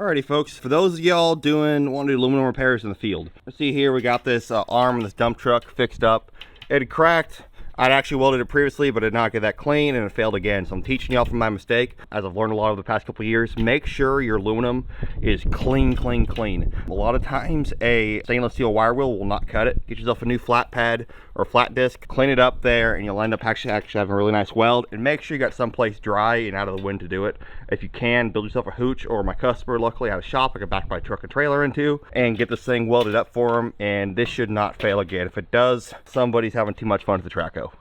Alrighty folks, for those of y'all want to do aluminum repairs in the field. Let's see here, we got this arm of this dump truck fixed up. It had cracked. I'd actually welded it previously, but did not get that clean, and it failed again. So I'm teaching y'all from my mistake, as I've learned a lot over the past couple of years. Make sure your aluminum is clean, clean, clean. A lot of times, a stainless steel wire wheel will not cut it. Get yourself a new flat pad or flat disc, clean it up there, and you'll end up actually having a really nice weld. And make sure you got someplace dry and out of the wind to do it. If you can, build yourself a hooch, or my customer, luckily, had a shop I could back my truck and trailer into, and get this thing welded up for them, and this should not fail again. If it does, somebody's having too much fun with the Traco.